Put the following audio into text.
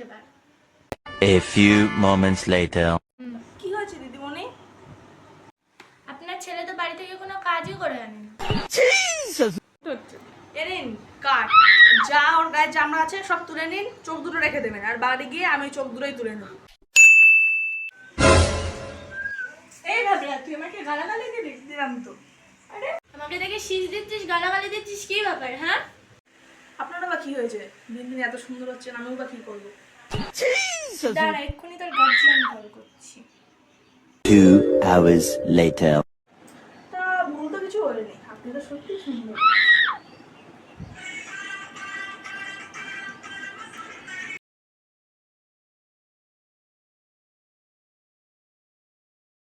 এবার। A few moments later. কি হয়েছে দিদিমণি? আপনার ছেলে তো বাড়ি থেকে কোনো কাজই করে আনেন। এ নিন কাঠ, যা ওর গায়ে চামড়া আছে সব তুলে নিন, চোখ দুটো রেখে দেবেন, আর বাড়ি গিয়ে আমি চোখ দুটোই তুলে নেব। এই ভাবলা তুই আমাকে গালাগালি দিলাম তো। আরে আমাকে দেখে শীষ দিচ্ছিস, গালাগালি দিচ্ছিস, কি ব্যাপার? হ্যাঁ, আপনারও বা কি হয়েছে? দিন দিন এত সুন্দর হচ্ছেন, আমিও বা কি করবো? দাঁড়া এক্ষুনি তোর গার্জিয়ান কল করছি। 2 hours later.